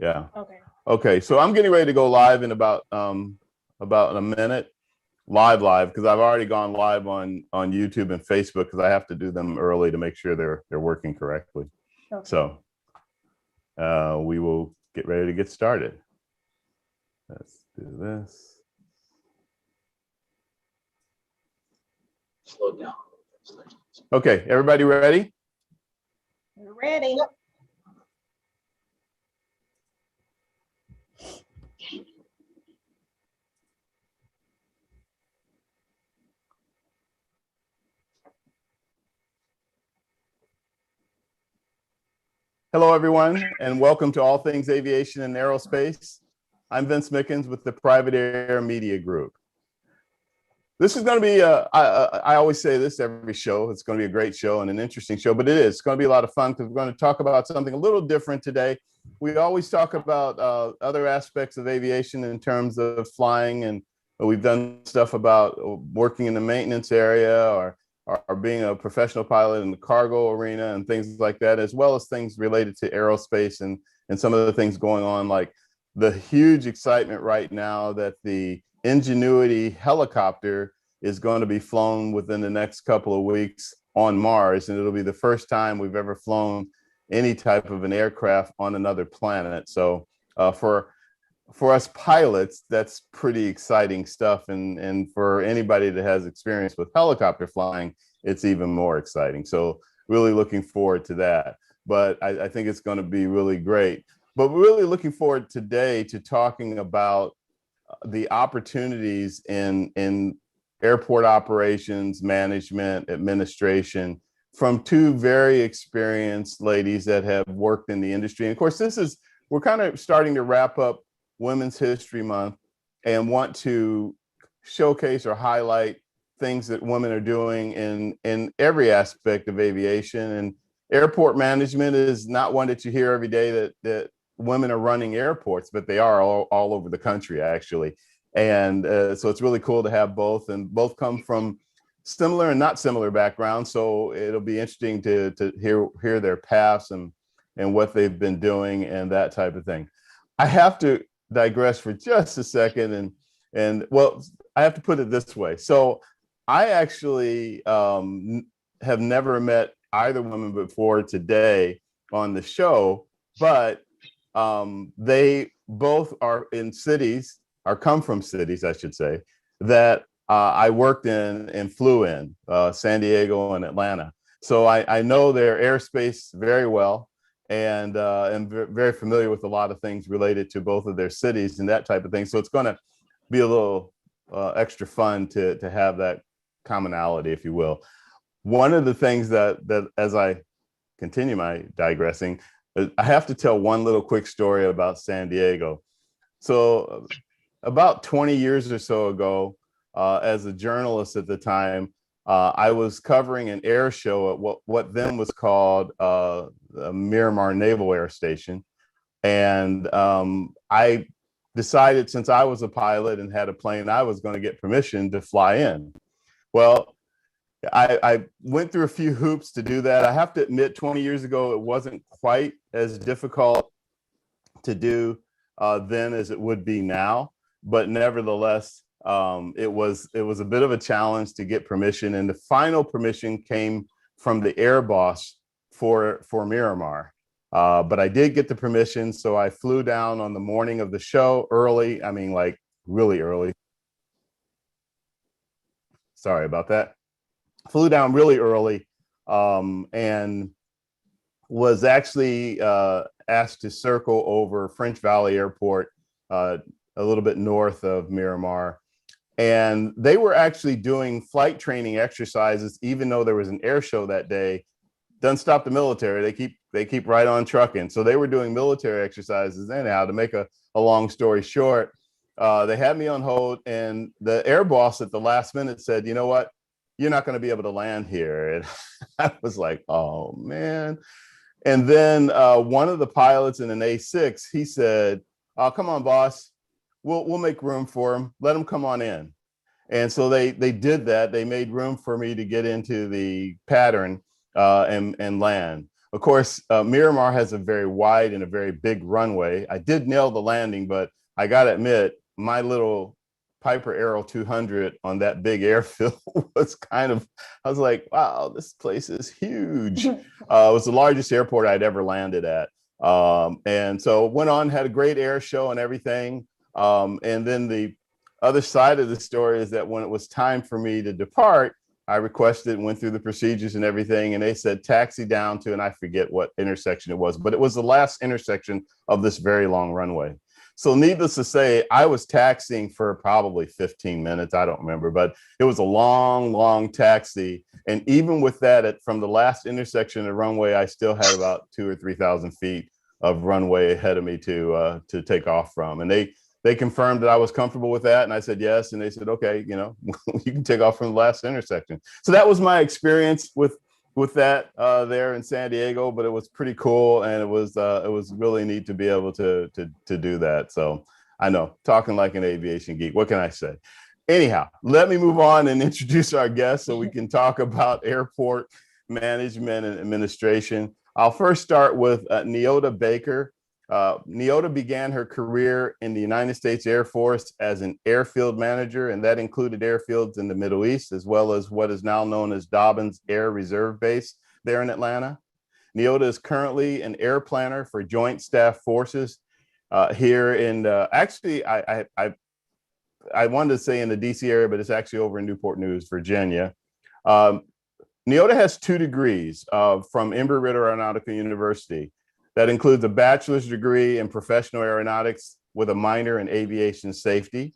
Yeah. Okay. Okay. So I'm getting ready to go live in about a minute, live because I've already gone live on YouTube and Facebook because I have to do them early to make sure they're working correctly. Okay. So we will get ready to get started. Let's do this. Slow down. Okay, everybody ready? We're ready. Hello, everyone, and welcome to All Things Aviation and Aerospace. I'm Vince Mickens with the Private Air Media Group. This is going to be, I always say this every show, it's going to be a great show and an interesting show, but it is. It's going to be a lot of fun because we're going to talk about something a little different today. We always talk about other aspects of aviation in terms of flying, and we've done stuff about working in the maintenance area or being a professional pilot in the cargo arena and things like that, as well as things related to aerospace and some of the things going on, like the huge excitement right now that the Ingenuity helicopter is going to be flown within the next couple of weeks on Mars, and it'll be the first time we've ever flown any type of an aircraft on another planet. So for us pilots, that's pretty exciting stuff, and for anybody that has experience with helicopter flying, it's even more exciting. So really looking forward to that. But I think it's going to be really great. But we're really looking forward today to talking about the opportunities in airport operations, management, administration, from two very experienced ladies that have worked in the industry. And of course, we're kind of starting to wrap up Women's History Month and want to showcase or highlight things that women are doing in every aspect of aviation. And airport management is not one that you hear every day that women are running airports, but they are all over the country, actually. And so it's really cool to have both, and both come from similar and not similar backgrounds. So it'll be interesting to hear their paths and what they've been doing and that type of thing. I have to digress for just a second, and well, I have to put it this way. So I actually have never met either woman before today on the show, but they both are in cities, or come from cities, I should say, that I worked in and flew in, San Diego and Atlanta. So I know their airspace very well, and am very familiar with a lot of things related to both of their cities and that type of thing. So it's going to be a little extra fun to have that commonality, if you will. One of the things that as I continue my digressing, I have to tell one little quick story about San Diego. So about 20 years or so ago, as a journalist at the time, I was covering an air show at what then was called Miramar Naval Air Station. And I decided, since I was a pilot and had a plane, I was going to get permission to fly in. Well, I went through a few hoops to do that. I have to admit, 20 years ago, it wasn't quite as difficult to do then as it would be now. But nevertheless, it was a bit of a challenge to get permission. And the final permission came from the air boss for Miramar. But I did get the permission. So I flew down on the morning of the show early. I mean, like really early. Sorry about that. Flew down really early and was actually asked to circle over French Valley Airport, a little bit north of Miramar. And they were actually doing flight training exercises, even though there was an air show that day. Doesn't stop the military. They keep right on trucking. So they were doing military exercises anyhow. To make a long story short, they had me on hold, and the air boss at the last minute said, "You know what? You're not going to be able to land here." And I was like, oh, man. And then one of the pilots in an A6, he said, "Oh, come on, boss. We'll make room for him. Let him come on in." And so they did that. They made room for me to get into the pattern and land. Of course, Miramar has a very wide and a very big runway. I did nail the landing, but I got to admit, my little Piper Arrow 200 on that big airfield was kind of, I was like, wow, this place is huge. It was the largest airport I'd ever landed at. And so went on, had a great air show and everything. And then the other side of the story is that when it was time for me to depart, I requested and went through the procedures and everything. And they said, taxi down to, and I forget what intersection it was, but it was the last intersection of this very long runway. So needless to say, I was taxiing for probably 15 minutes. I don't remember, but it was a long, long taxi. And even with that, from the last intersection of the runway, I still had about 2,000 or 3,000 feet of runway ahead of me to take off from. And they confirmed that I was comfortable with that. And I said, yes. And they said, okay, you know, you can take off from the last intersection. So that was my experience with that there in San Diego, but it was pretty cool. And it was really neat to be able to do that. So I know, talking like an aviation geek, what can I say? Anyhow, let me move on and introduce our guest so we can talk about airport management and administration. I'll first start with Nyota Baker. Nyota began her career in the United States Air Force as an airfield manager, and that included airfields in the Middle East, as well as what is now known as Dobbins Air Reserve Base there in Atlanta. Nyota is currently an air planner for Joint Staff Forces here in, actually, I wanted to say in the DC area, but it's actually over in Newport News, Virginia. Nyota has 2 degrees from Embry-Riddle Aeronautical University. That includes a bachelor's degree in professional aeronautics with a minor in aviation safety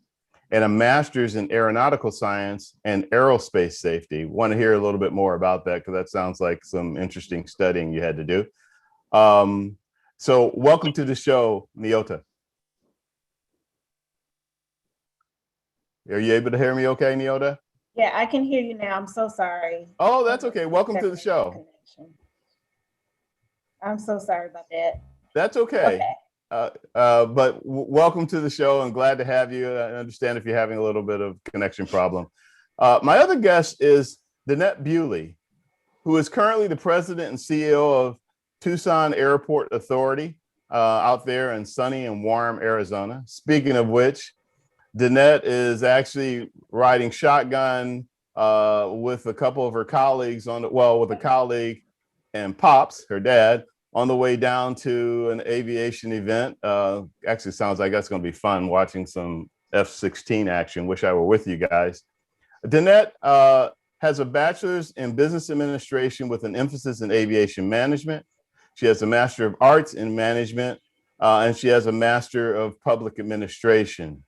and a master's in aeronautical science and aerospace safety. Want to hear a little bit more about that because that sounds like some interesting studying you had to do. So welcome to the show, Nyota. Are you able to hear me okay, Nyota? Yeah, I can hear you now. I'm so sorry. Oh, that's okay. Welcome to the show. I'm so sorry about that. That's okay. But welcome to the show and glad to have you. I understand if you're having a little bit of connection problem. My other guest is Danette Bewley, who is currently the president and CEO of Tucson Airport Authority out there in sunny and warm Arizona. Speaking of which, Danette is actually riding shotgun with a couple of her colleagues with a colleague and Pops, her dad, on the way down to an aviation event. Actually sounds like that's going to be fun watching some F-16 action. Wish I were with you guys. Danette has a bachelor's in business administration with an emphasis in aviation management. She has a master of arts in management, and she has a master of public administration.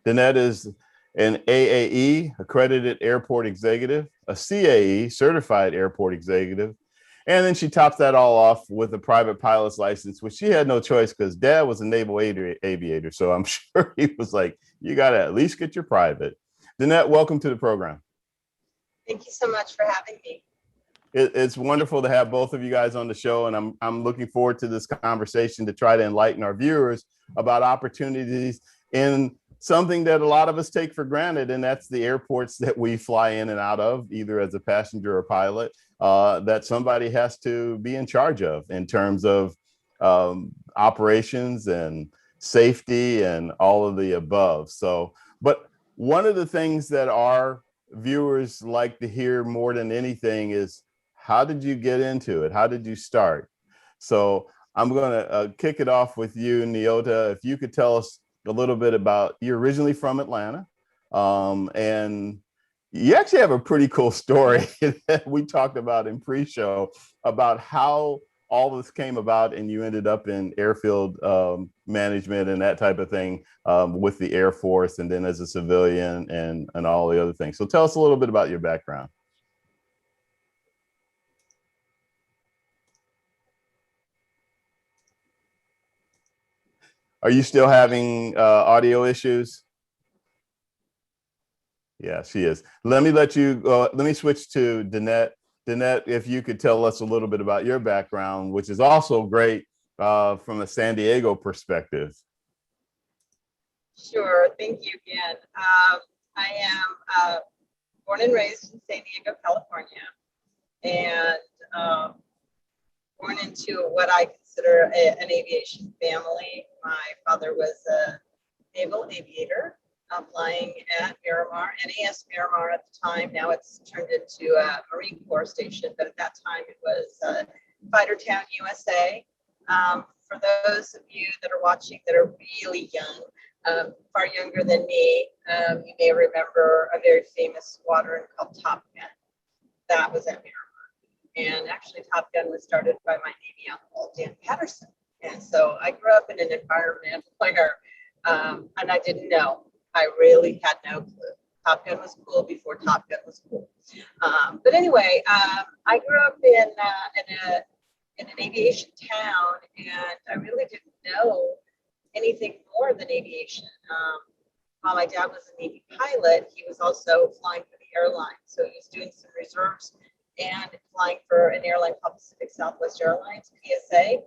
Danette is an AAE, accredited airport executive, a CAE, certified airport executive, and then she tops that all off with a private pilot's license, which she had no choice because dad was a naval aviator. So I'm sure he was like, you got to at least get your private. Danette, welcome to the program. Thank you so much for having me. It's wonderful to have both of you guys on the show. And I'm looking forward to this conversation to try to enlighten our viewers about opportunities in something that a lot of us take for granted, and that's the airports that we fly in and out of, either as a passenger or pilot, that somebody has to be in charge of in terms of operations and safety and all of the above. So, but one of the things that our viewers like to hear more than anything is, how did you get into it? How did you start? So I'm going to kick it off with you, Nyota. If you could tell us a little bit about, you're originally from Atlanta, and you actually have a pretty cool story that we talked about in pre-show about how all this came about and you ended up in airfield management and that type of thing with the Air Force and then as a civilian and all the other things. So tell us a little bit about your background. Are you still having audio issues? Yeah, she is. Let me switch to Danette. Danette, if you could tell us a little bit about your background, which is also great from a San Diego perspective. Sure, thank you again. I am born and raised in San Diego, California, and born into what I consider an aviation family. My father was a naval aviator, flying at Miramar, NAS Miramar at the time. Now it's turned into a Marine Corps station, but at that time it was Fightertown, USA. For those of you that are watching that are really young, far younger than me, you may remember a very famous squadron called Top Gun. That was at Miramar. And actually Top Gun was started by my Navy uncle, Dan Patterson. And so I grew up in an environment where, and I didn't know, I really had no clue. Top Gun was cool before Top Gun was cool. But anyway, I grew up in an aviation town, and I really didn't know anything more than aviation. While my dad was a Navy pilot, he was also flying for the airline. So he was doing some reserves and flying for an airline called Pacific Southwest Airlines, PSA.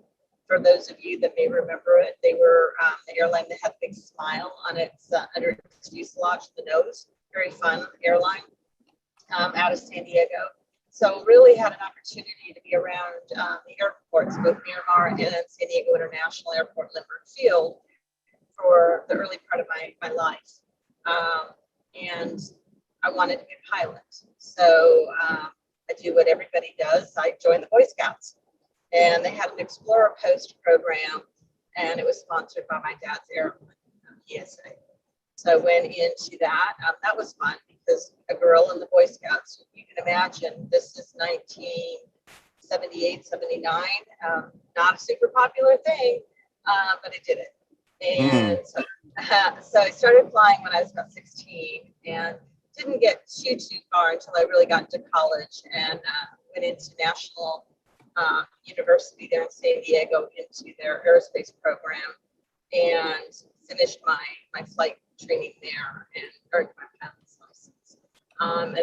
For those of you that may remember it, they were the airline that had a big smile on its under its fuselage, the nose. Very fun airline out of San Diego. So really had an opportunity to be around the airports, both Miramar and San Diego International Airport, Lindbergh Field, for the early part of my life. And I wanted to be a pilot. So I do what everybody does. I joined the Boy Scouts. And they had an Explorer Post program, and it was sponsored by my dad's airline, PSA. So I went into that. That was fun because a girl in the Boy Scouts, you can imagine, this is 1978, 79, not a super popular thing, but I did it. And so I started flying when I was about 16 and didn't get too far until I really got into college and went into National University there in San Diego into their aerospace program and finished my flight training there and earned my pilot's license and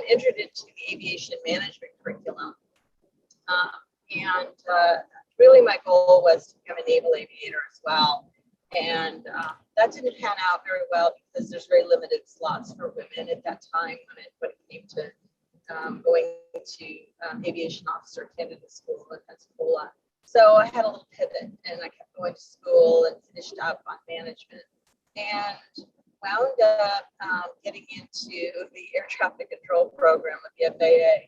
entered into the aviation management curriculum. Really my goal was to become a naval aviator as well. And that didn't pan out very well because there's very limited slots for women at that time when it came to going to aviation officer candidate school in Pensacola. So I had a little pivot and I kept going to school and finished up on management and wound up getting into the air traffic control program with the FAA.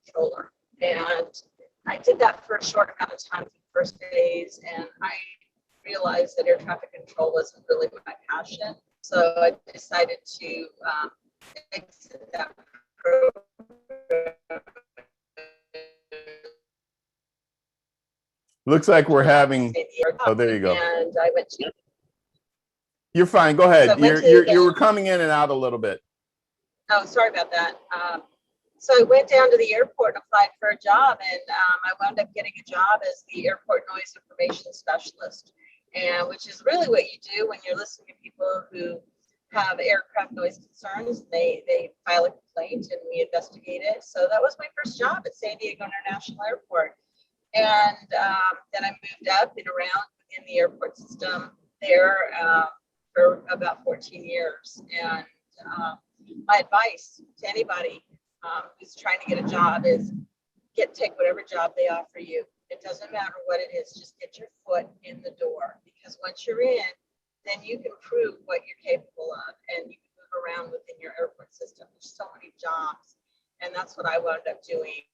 Controller. And I did that for a short amount of time for the first days, and I realized that air traffic control wasn't really my passion. So I decided to exit that program. Looks like we're having, oh, there you go. And I went to. You're fine, go ahead. So You were coming in and out a little bit. Oh, sorry about that. So I went down to the airport and applied for a job, and I wound up getting a job as the airport noise information specialist, and which is really what you do when you're listening to people who have aircraft noise concerns. They file a complaint and we investigate it. So that was my first job at San Diego International Airport. And then I moved up and around in the airport system there for about 14 years. And my advice to anybody who's trying to get a job is take whatever job they offer you. It doesn't matter what it is, just get your foot in the door, because once you're in, then you can prove what you're capable of and you can move around within your airport system. There's so many jobs, and that's what I wound up doing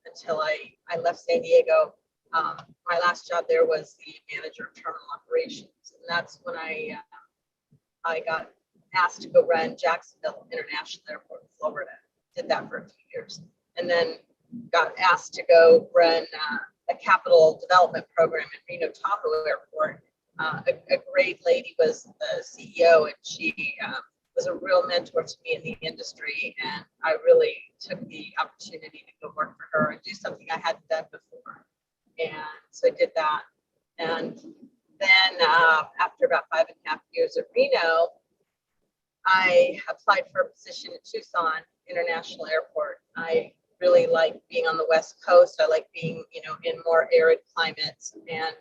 until I left San Diego. My last job there was the manager of terminal operations, and that's when I got asked to go run Jacksonville International Airport in Florida. Did that for a few years, and then got asked to go run a capital development program at Reno Tahoe Airport. A great lady was the CEO, and she was a real mentor to me in the industry, and I really took the opportunity to go work for her and do something I hadn't done before. And so I did that. And then after about 5.5 years at Reno, I applied for a position at Tucson International Airport. I really like being on the West Coast. I like being, in more arid climates, and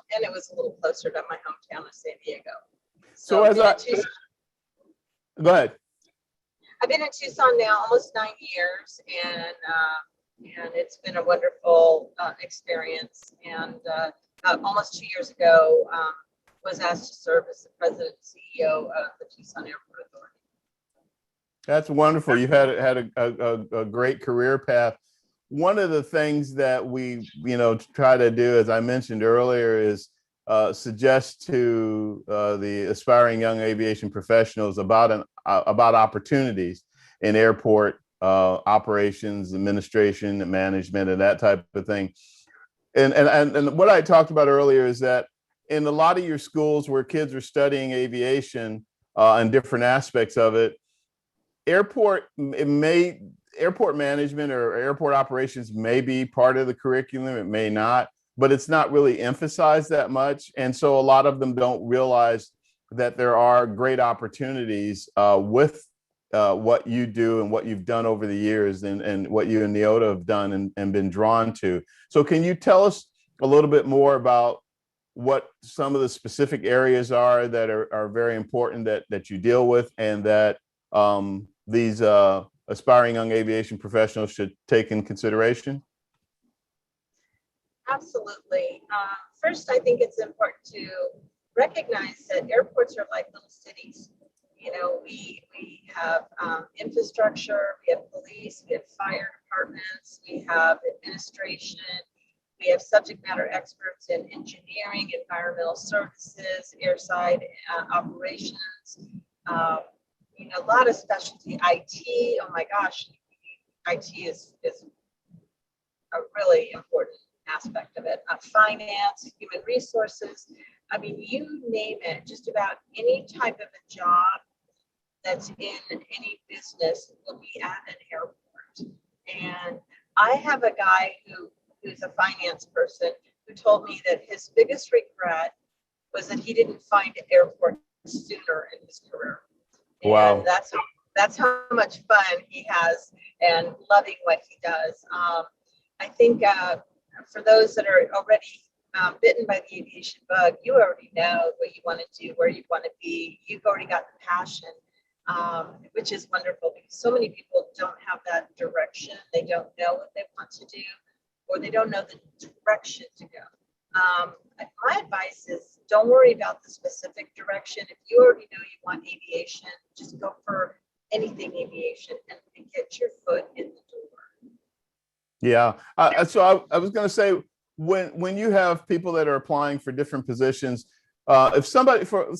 it was a little closer to my hometown of San Diego. So as go ahead. I've been in Tucson now almost 9 years, and it's been a wonderful experience. And almost 2 years ago, was asked to serve as the president and CEO of the Tucson Airport Authority. That's wonderful. You've had a great career path. One of the things that we, try to do, as I mentioned earlier, is suggest to the aspiring young aviation professionals about opportunities in airport operations, administration, and management, and that type of thing. And what I talked about earlier is that in a lot of your schools where kids are studying aviation and different aspects of it, airport management or airport operations may be part of the curriculum, it may not, but it's not really emphasized that much. And so a lot of them don't realize that there are great opportunities with what you do and what you've done over the years, and what you and Nyota have done and been drawn to. So can you tell us a little bit more about what some of the specific areas are that are very important that you deal with, and that these aspiring young aviation professionals should take in consideration? Absolutely. First, I think it's important to recognize that airports are like little cities. We have infrastructure, we have police, we have fire departments, we have administration, we have subject matter experts in engineering, environmental services, airside operations, a lot of specialty. IT, oh my gosh, IT is a really important aspect of it. Finance, human resources. I mean, you name it, just about any type of a job that's in any business will be at an airport. And I have a guy who's a finance person who told me that his biggest regret was that he didn't find an airport sooner in his career. Wow. And that's how much fun he has and loving what he does. I think for those that are already bitten by the aviation bug, you already know what you want to do, where you want to be. You've already got the passion, which is wonderful, because so many people don't have that direction. They don't know what they want to do, or they don't know the direction to go. My advice is, don't worry about the specific direction. If you already know you want aviation, just go for anything aviation and get your foot in the door. Yeah. So I was going to say, when you have people that are applying for different positions, so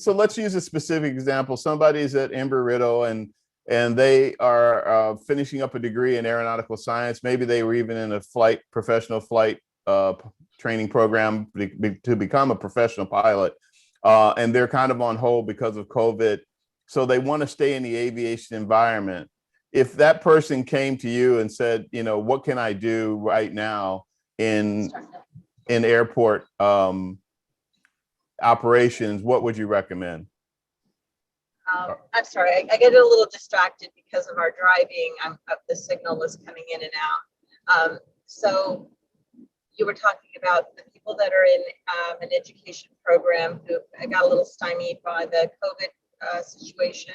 let's use a specific example. Somebody's at Embry-Riddle and they are finishing up a degree in aeronautical science. Maybe they were even in a professional flight training program to become a professional pilot, and they're kind of on hold because of COVID. So they want to stay in the aviation environment. If that person came to you and said, what can I do right now in airport operations, what would you recommend? I'm sorry, I get a little distracted because of our driving. The signal was coming in and out. So you were talking about the people that are in an education program who got a little stymied by the COVID situation.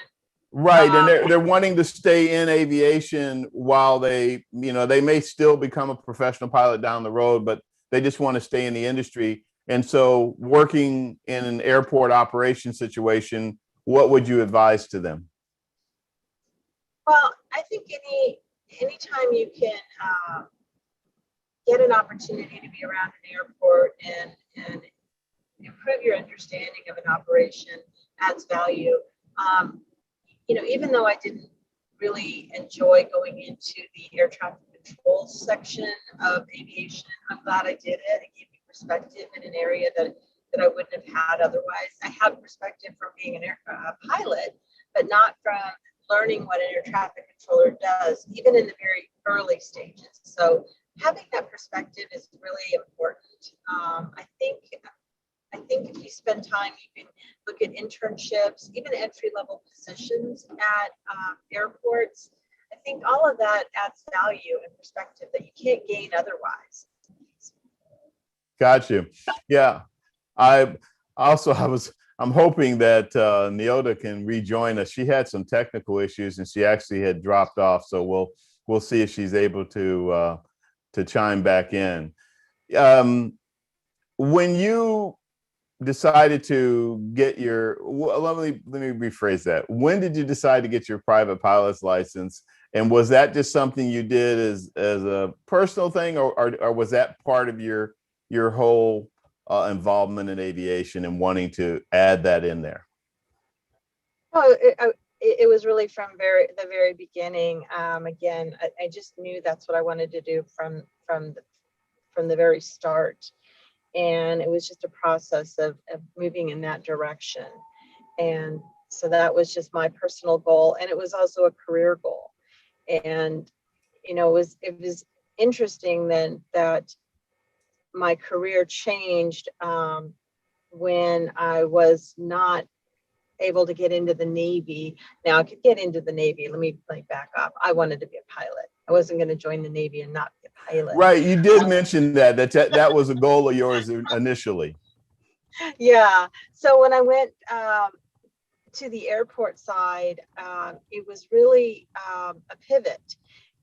Right, and they're wanting to stay in aviation while they may still become a professional pilot down the road, but they just want to stay in the industry. And so working in an airport operation situation, what would you advise to them? Well, I think anytime you can get an opportunity to be around an airport and improve your understanding of an operation adds value. Even though I didn't really enjoy going into the air traffic control section of aviation, I'm glad I did it. It gave me perspective in an area that I wouldn't have had otherwise. I have perspective from being a pilot, but not from learning what an air traffic controller does, even in the very early stages. So having that perspective is really important. I think if you spend time, you can look at internships, even entry-level positions at airports. I think all of that adds value and perspective that you can't gain otherwise. Got you. Yeah. I'm I'm hoping that Nyota can rejoin us. She had some technical issues and she actually had dropped off. So we'll see if she's able to chime back in. When you decided to get your, well, let me rephrase that. When did you decide to get your private pilot's license? And was that just something you did as a personal thing, or was that part of your whole involvement in aviation and wanting to add that in there? Oh, it was really from the very beginning. Again, I just knew that's what I wanted to do from the very start. And it was just a process of moving in that direction. And so that was just my personal goal. And it was also a career goal. And, you know, it was interesting then that my career changed when I was not able to get into the Navy. Now I could get into the Navy. Let me back up. I wanted to be a pilot. I wasn't going to join the Navy and not be a pilot. Right. You did mention that was a goal of yours initially. Yeah. So when I went to the airport side, it was really a pivot.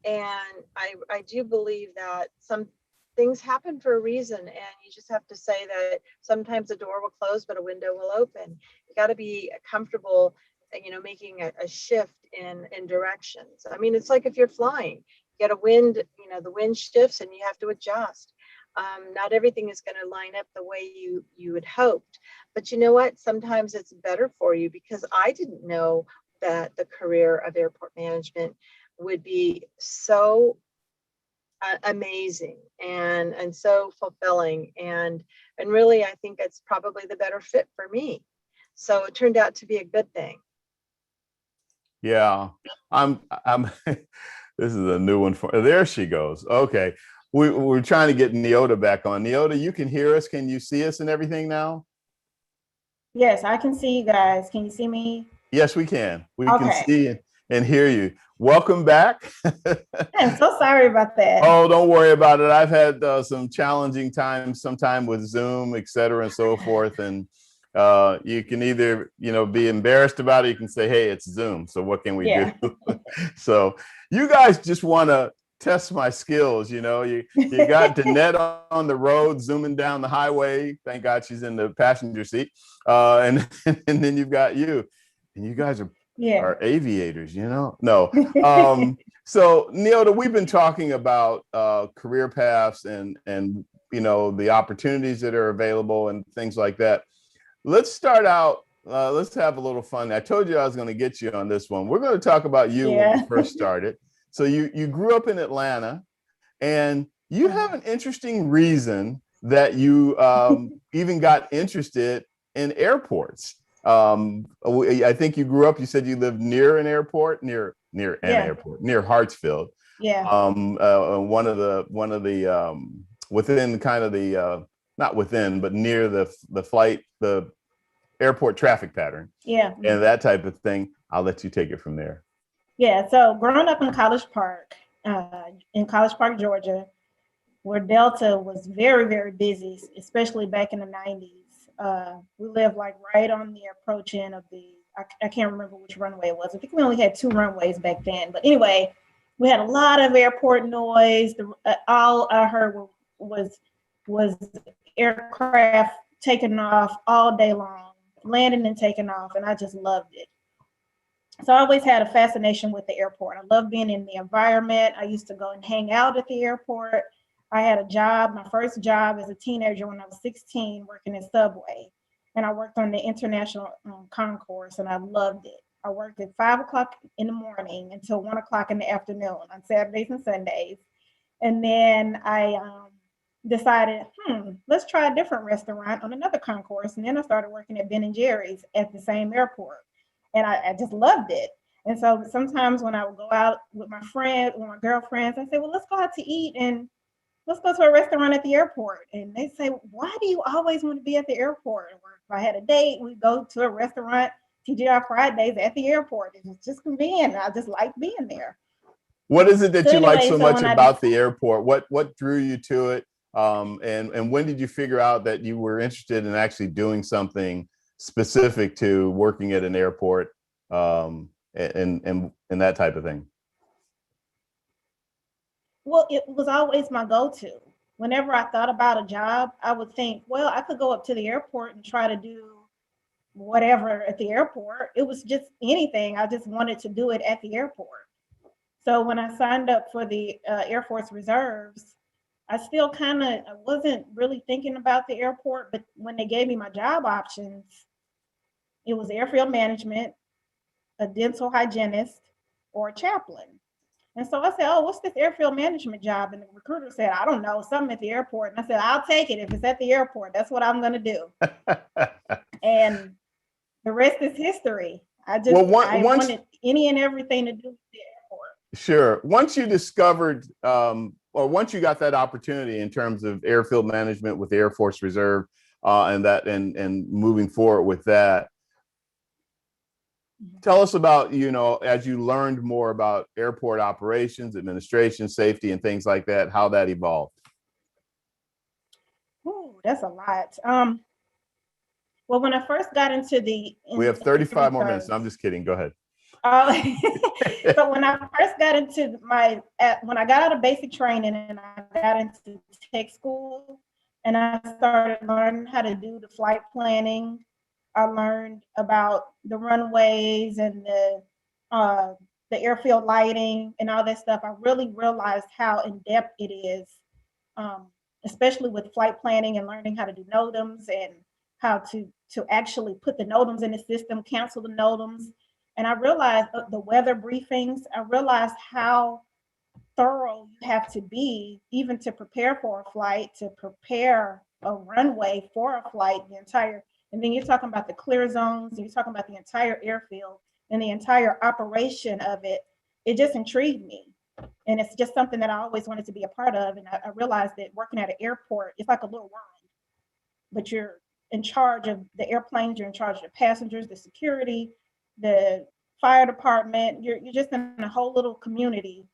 And I do believe that some things happen for a reason. And you just have to say that sometimes a door will close, but a window will open. You got to be comfortable, you know, making a shift in directions. I mean, it's like if you're flying, you get a wind, you know, the wind shifts and you have to adjust. Not everything is going to line up the way you had hoped. But you know what? Sometimes it's better for you, because I didn't know that the career of airport management would be so amazing and so fulfilling. And really, I think it's probably the better fit for me. So it turned out to be a good thing. Yeah, I'm this is a new one for, there she goes. Okay. We're trying to get Nyota back on. Nyota, you can hear us. Can you see us and everything now? Yes, I can see you guys. Can you see me? Yes, we can. We Okay. can see and hear you. Welcome back. I'm so sorry about that. Oh, don't worry about it. I've had some challenging times, sometime with Zoom, et cetera, and so forth. And you can either, you know, be embarrassed about it. You can say, hey, it's Zoom. So what can we do? So you guys just want to test my skills. You know, you got Danette on the road, zooming down the highway. Thank God she's in the passenger seat. And then you've got you. And you guys are aviators, you know? No. So Nyota, we've been talking about career paths and you know, the opportunities that are available and things like that. Let's start out. Let's have a little fun. I told you I was going to get you on this one. We're going to talk about you when we first started. So you grew up in Atlanta, and you have an interesting reason that you even got interested in airports. I think you grew up, you said you lived near an airport, near an airport, near Hartsfield. Yeah. One of the within kind of the not within, but near the airport traffic pattern. Yeah. And that type of thing. I'll let you take it from there. Yeah. So growing up in College Park, Georgia, where Delta was very, very busy, especially back in the 90s. We lived like right on the approach end of I can't remember which runway it was. I think we only had 2 runways back then. But anyway, we had a lot of airport noise. All I heard was aircraft taking off all day long, landing and taking off, and I just loved it. So I always had a fascination with the airport. I love being in the environment. I used to go and hang out at the airport. I had a job, my first job as a teenager when I was 16, working in Subway. And I worked on the international concourse, and I loved it. I worked at 5 o'clock in the morning until 1 o'clock in the afternoon on Saturdays and Sundays. And then I decided, let's try a different restaurant on another concourse. And then I started working at Ben & Jerry's at the same airport. And I just loved it. And so sometimes when I would go out with my friends, with my girlfriends, I say, well, let's go out to eat and let's go to a restaurant at the airport. And they say, why do you always want to be at the airport? Or if I had a date, we'd go to a restaurant, TGI Fridays at the airport. It's just convenient. I just like being there. What is it that you like so much about the airport? What drew you to it? And when did you figure out that you were interested in actually doing something specific to working at an airport, and that type of thing? Well, it was always my go-to. Whenever I thought about a job, I would think, well, I could go up to the airport and try to do whatever at the airport. It was just anything. I just wanted to do it at the airport. So when I signed up for the Air Force Reserves, I still kind of I wasn't really thinking about the airport, but when they gave me my job options, it was airfield management, a dental hygienist, or a chaplain. And so I said, oh, what's this airfield management job? And the recruiter said, I don't know, something at the airport. And I said, I'll take it if it's at the airport. That's what I'm going to do. And the rest is history. I wanted any and everything to do with the airport. Sure. Once you discovered, or once you got that opportunity in terms of airfield management with the Air Force Reserve, and moving forward with that, tell us about, as you learned more about airport operations, administration, safety, and things like that, how that evolved. Ooh, that's a lot. Well, when I first got into we have 35 more minutes. No, I'm just kidding. Go ahead. So when I first got into when I got out of basic training and I got into tech school and I started learning how to do the flight planning, I learned about the runways and the airfield lighting and all that stuff. I really realized how in depth it is, especially with flight planning and learning how to do NOTAMs and how to actually put the NOTAMs in the system, cancel the NOTAMs. And I realized the weather briefings, I realized how thorough you have to be even to prepare for a flight, to prepare a runway for a flight, and then you're talking about the clear zones, and you're talking about the entire airfield and the entire operation of it. It just intrigued me. And it's just something that I always wanted to be a part of. And I realized that working at an airport, it's like a little world, but you're in charge of the airplanes, you're in charge of the passengers, the security, the fire department. You're just in a whole little community,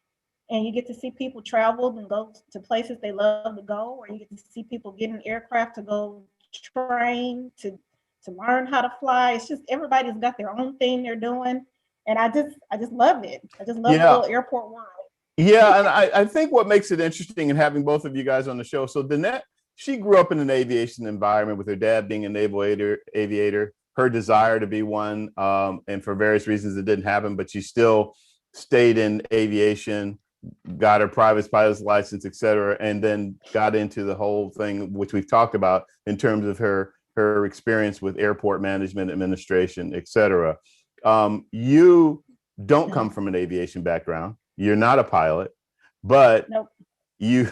and you get to see people travel and go to places they love to go, or you get to see people get in aircraft to go train, to learn how to fly. It's just everybody's got their own thing they're doing, and I just love it. I just love the little airport world. Yeah, and I think what makes it interesting in having both of you guys on the show. So Danette, she grew up in an aviation environment with her dad being a naval aviator, her desire to be one, and for various reasons it didn't happen, but she still stayed in aviation, got her private pilot's license, et cetera, and then got into the whole thing, which we've talked about in terms of her experience with airport management, administration, et cetera. You don't come from an aviation background. You're not a pilot, but Nope. you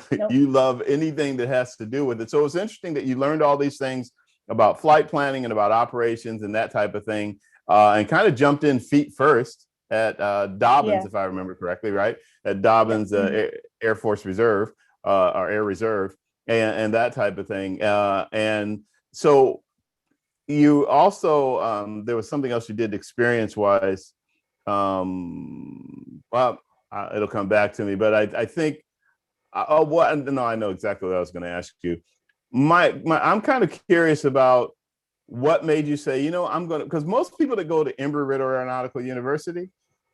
love anything that has to do with it. So it's interesting that you learned all these things about flight planning and about operations and that type of thing, and kind of jumped in feet first at Dobbins, if I remember correctly, right? At Dobbins Air Force Reserve, or Air Reserve, and that type of thing. And so you also, there was something else you did experience-wise. Well, it'll come back to me, but I think, no, I know exactly what I was going to ask you. I'm kind of curious about what made you say, I'm going to, because most people that go to Embry-Riddle Aeronautical University,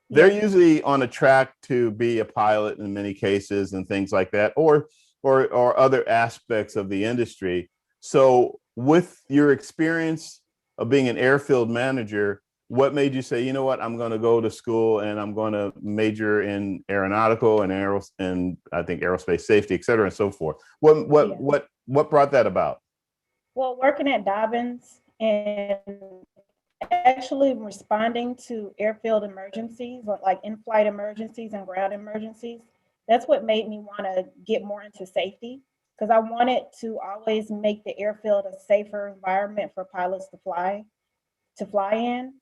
they're usually on a track to be a pilot in many cases and things like that, or other aspects of the industry. So with your experience of being an airfield manager, what made you say, I'm going to go to school and I'm going to major in aeronautical and I think aerospace safety, et cetera, and so forth? What brought that about? Well, working at Dobbins and actually responding to airfield emergencies, like in-flight emergencies and ground emergencies, that's what made me want to get more into safety, because I wanted to always make the airfield a safer environment for pilots to fly in.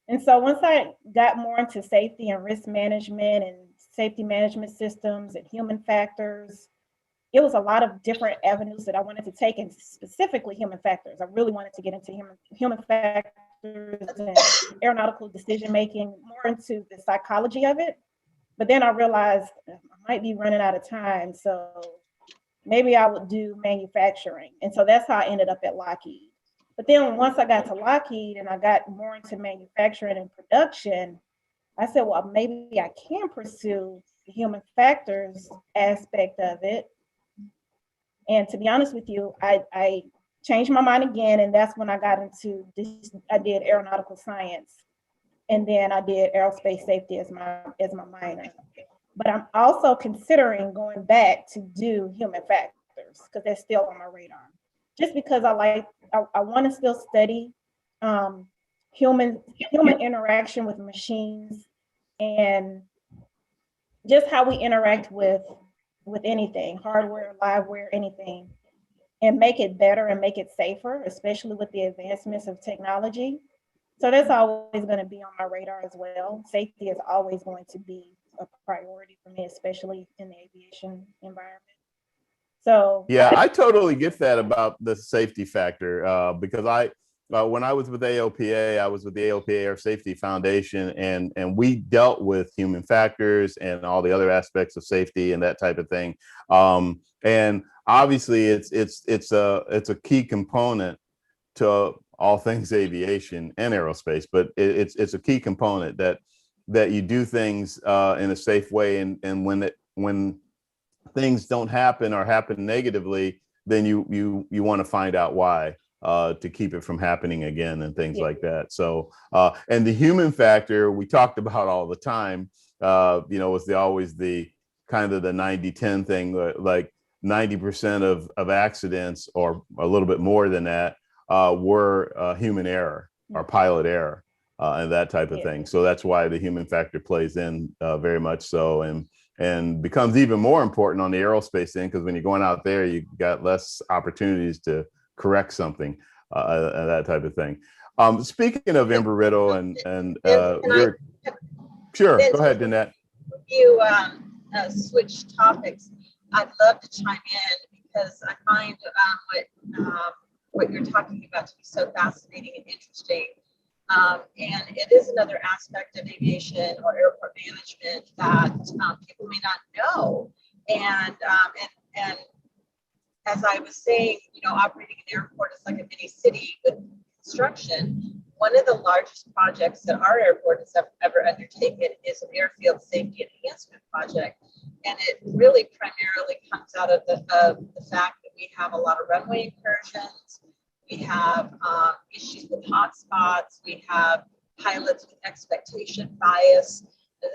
And so once I got more into safety and risk management and safety management systems and human factors, it was a lot of different avenues that I wanted to take, and specifically human factors. I really wanted to get into human factors and aeronautical decision-making, more into the psychology of it. But then I realized I might be running out of time, so maybe I would do manufacturing. And so that's how I ended up at Lockheed. But then once I got to Lockheed and I got more into manufacturing and production, I said, well, maybe I can pursue the human factors aspect of it. And to be honest with you, I changed my mind again, and that's when I got into this. I did aeronautical science, and then I did aerospace safety as my minor. But I'm also considering going back to do human factors because that's still on my radar. Just because I want to still study um, human interaction with machines and just how we interact with anything, hardware, liveware, anything, and make it better and make it safer, especially with the advancements of technology. So that's always going to be on my radar as well. Safety is always going to be a priority for me, especially in the aviation environment. So Yeah, I totally get that about the safety factor because when I was with AOPA, I was with the AOPA Air Safety Foundation, and we dealt with human factors and all the other aspects of safety and that type of thing. And obviously, it's a key component to all things aviation and aerospace, but it's a key component that you do things in a safe way, and when things don't happen or happen negatively, then you want to find out why to keep it from happening again and things like that. So and the human factor we talked about all the time, was always the kind of the 90-10 thing, like 90% of accidents or a little bit more than that were human error or pilot error and that type of thing. So that's why the human factor plays in very much so, and becomes even more important on the aerospace end, because when you're going out there, you got less opportunities to correct something, that type of thing. Speaking of Embry-Riddle and sure, go ahead, Danette. You switch topics. I'd love to chime in because I find what you're talking about to be so fascinating and interesting. And it is another aspect of aviation or airport management that people may not know. And as I was saying, operating an airport is like a mini city with construction. One of the largest projects that our airport has ever undertaken is an airfield safety enhancement project. And it really primarily comes out of the fact that we have a lot of runway incursions. We have issues with hotspots. We have pilots with expectation bias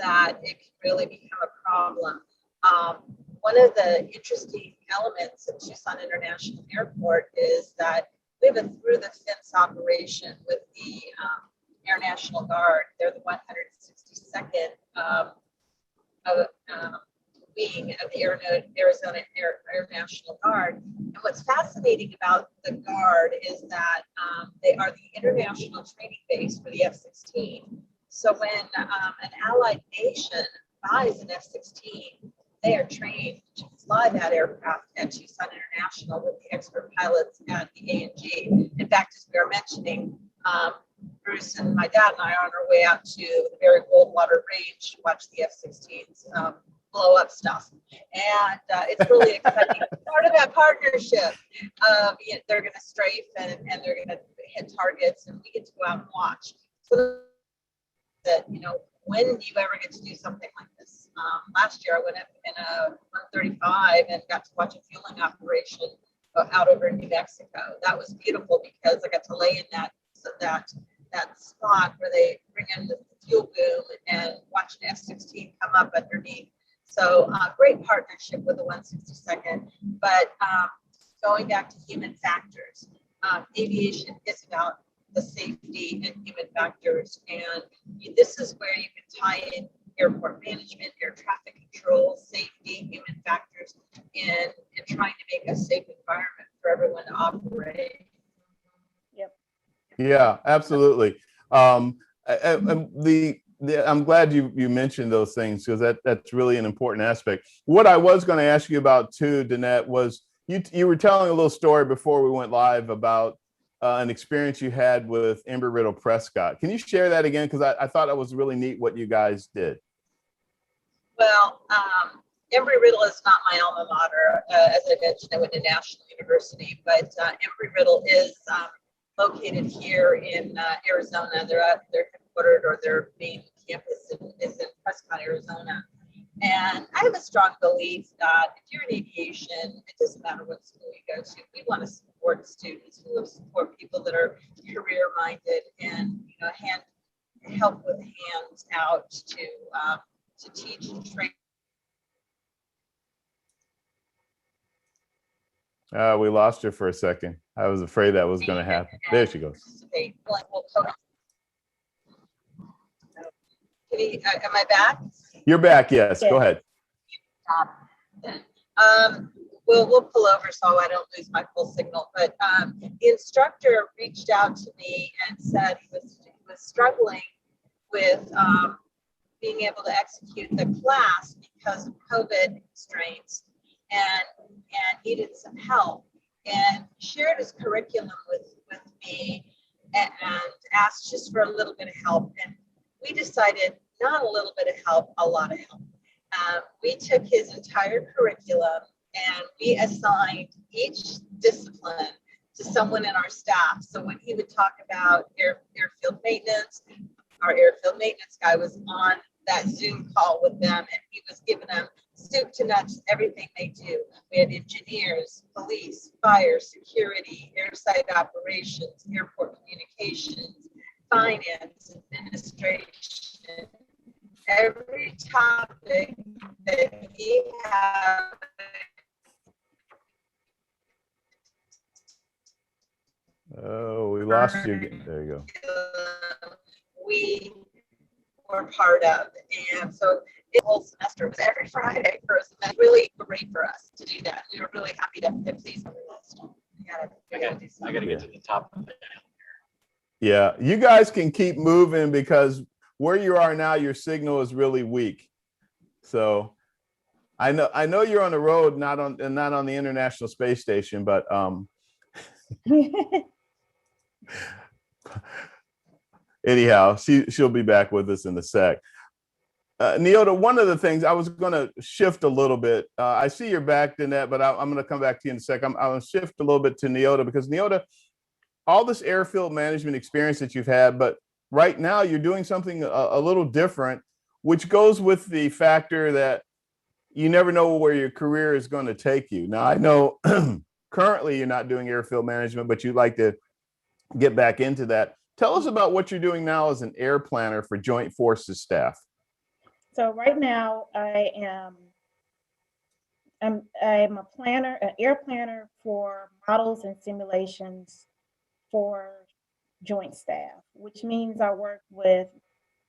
that it can really become a problem. One of the interesting elements of Tucson International Airport is that we have a through-the-fence operation with the Air National Guard. They're the 162nd wing of the Arizona Air National Guard. And what's fascinating about the Guard is that they are the international training base for the F-16. So when an allied nation buys an F-16, they are trained to fly that aircraft at Tucson International with the expert pilots at the A&G. In fact, as we were mentioning, Bruce and my dad and I are on our way out to the very Goldwater Range to watch the F-16s blow up stuff. And it's really exciting. Part of that partnership, they're going to strafe and they're going to hit targets, and we get to go out and watch. So that, when do you ever get to do something like this? Last year I went up in a 135 and got to watch a fueling operation out over in New Mexico. That was beautiful because I got to lay in that spot where they bring in the fuel boom and watch an F-16 come up underneath. So great partnership with the 162nd. But going back to human factors, aviation is about the safety and human factors. And this is where you can tie in airport management, air traffic control, safety, human factors, and trying to make a safe environment for everyone to operate. Yep. Yeah, absolutely. And I'm glad you mentioned those things, because that's really an important aspect. What I was going to ask you about too, Danette, was you were telling a little story before we went live about an experience you had with Embry-Riddle Prescott. Can you share that again? Because I thought it was really neat what you guys did. Well, Embry-Riddle is not my alma mater. As I mentioned, I went to National University, but Embry-Riddle is located here in Arizona. They're headquartered, or their main campus is in Prescott, Arizona. And I have a strong belief that if you're in aviation, it doesn't matter what school you go to, we want to support students. We want to support people that are career-minded and, help with hands out to teach and train. We lost her for a second. I was afraid that was going to happen. There she goes. Am I back? You're back. Yes. Go ahead. We'll pull over so I don't lose my full signal. But the instructor reached out to me and said he was struggling with being able to execute the class because of COVID constraints and needed some help, and shared his curriculum with me and asked just for a little bit of help. And we decided not a little bit of help, a lot of help. We took his entire curriculum and we assigned each discipline to someone in our staff. So when he would talk about airfield maintenance, our airfield maintenance guy was on that Zoom call with them, and he was giving them soup to nuts, everything they do. We had engineers, police, fire, security, airside operations, airport communications, finance, administration. Every topic that he had. Oh, we lost you. There you go. We were part of, and so the whole semester was every Friday for us. That's really great for us to do that. We were really happy to please the list. I gotta get to the top of it. Yeah, you guys can keep moving because where you are now, your signal is really weak. So I know you're on the road, not on the International Space Station, but anyhow, she'll be back with us in a sec. Nyota, one of the things I was going to shift a little bit. I see you're back, Danette, but I'm going to come back to you in a sec. I'm going to shift a little bit to Nyota because Nyota, all this airfield management experience that you've had, but right now you're doing something a little different, which goes with the factor that you never know where your career is going to take you. Now, I know currently you're not doing airfield management, but you'd like to get back into that. Tell us about what you're doing now as an air planner for Joint Forces staff. So right now I'm a planner, an air planner for models and simulations for joint staff, which means I work with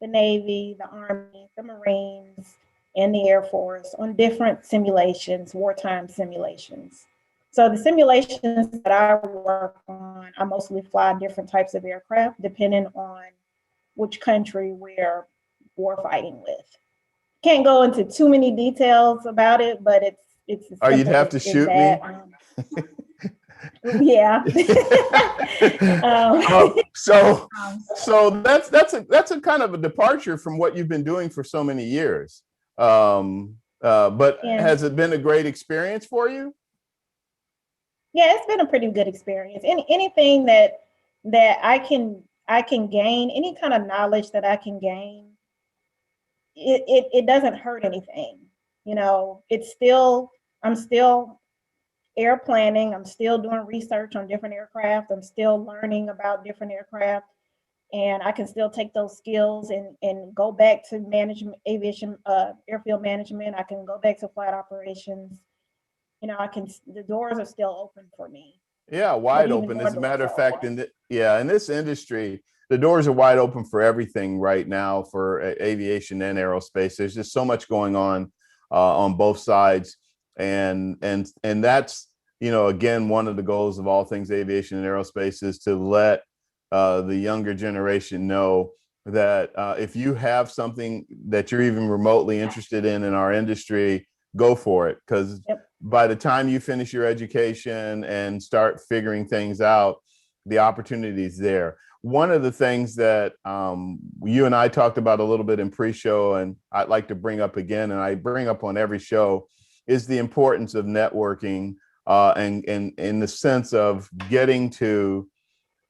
the Navy, the Army, the Marines, and the Air Force on different simulations, wartime simulations. So the simulations that I work on, I mostly fly different types of aircraft depending on which country we're warfighting with. Can't go into too many details about it, but it's. Oh, you'd have to shoot me. Yeah. So that's a kind of a departure from what you've been doing for so many years. But has it been a great experience for you? Yeah, it's been a pretty good experience. Anything that I can gain, any kind of knowledge that I can gain, it doesn't hurt anything. I'm still air planning. I'm still doing research on different aircraft. I'm still learning about different aircraft, and I can still take those skills and go back to management, aviation, airfield management. I can go back to flight operations. The doors are still open for me. Yeah, wide open. As a matter of fact, in this industry, the doors are wide open for everything right now for aviation and aerospace. There's just so much going on both sides, and that's again one of the goals of all things aviation and aerospace is to let the younger generation know that if you have something that you're even remotely interested in our industry, go for it, because by the time you finish your education and start figuring things out, the opportunity is there. One of the things that you and I talked about a little bit in pre-show, and I'd like to bring up again, and I bring up on every show, is the importance of networking and in the sense of getting to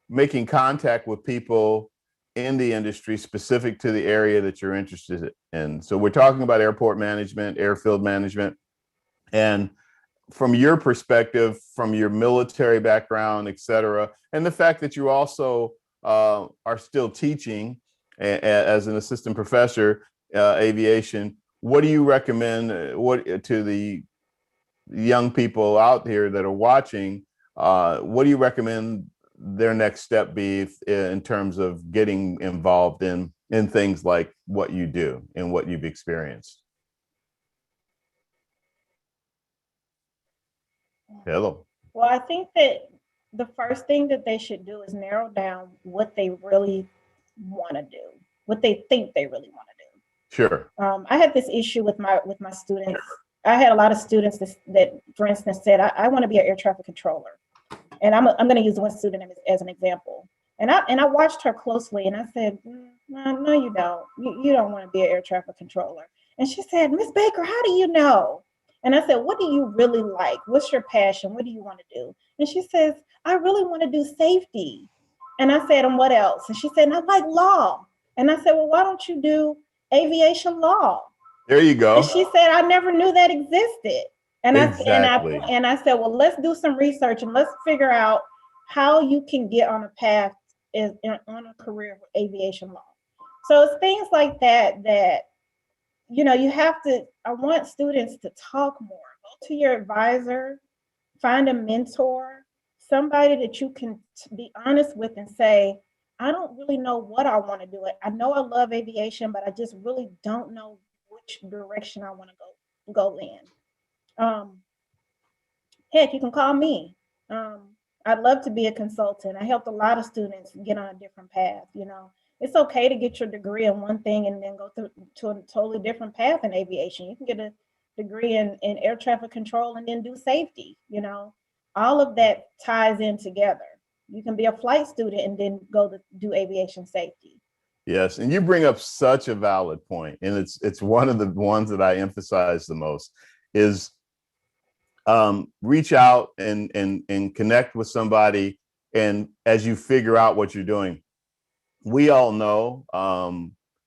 making contact with people in the industry specific to the area that you're interested in. So we're talking about airport management, airfield management, and from your perspective, from your military background, et cetera, and the fact that you also are still teaching as an assistant professor, aviation, what do you recommend what to the young people out here that are watching? What do you recommend their next step be in terms of getting involved in things like what you do and what you've experienced? Hello. Well, I think that the first thing that they should do is narrow down what they really want to do, what they think they really want to do. Sure. I had this issue with my students. I had a lot of students that for instance, said, I want to be an air traffic controller. And I'm going to use one student as an example. And I watched her closely and I said, no, you don't. You don't want to be an air traffic controller. And she said, Miss Baker, how do you know? And I said, what do you really like? What's your passion? What do you want to do? And she says, I really want to do safety. And I said, and what else? And she said, I like law. And I said, well, why don't you do aviation law? There you go. And she said, I never knew that existed. And exactly. I said, well, let's do some research and let's figure out how you can get on a path on a career with aviation law. So it's things like that, you have to, I want students to talk more. Go to your advisor, find a mentor, somebody that you can be honest with and say, I don't really know what I want to do. I know I love aviation, but I just really don't know which direction I want to go in. Heck, you can call me. I'd love to be a consultant. I helped a lot of students get on a different path. It's okay to get your degree in one thing and then go to a totally different path in aviation. You can get a degree in air traffic control and then do safety. All of that ties in together. You can be a flight student and then go to do aviation safety. Yes, and you bring up such a valid point, and it's one of the ones that I emphasize the most is reach out and connect with somebody, and as you figure out what you're doing, we all know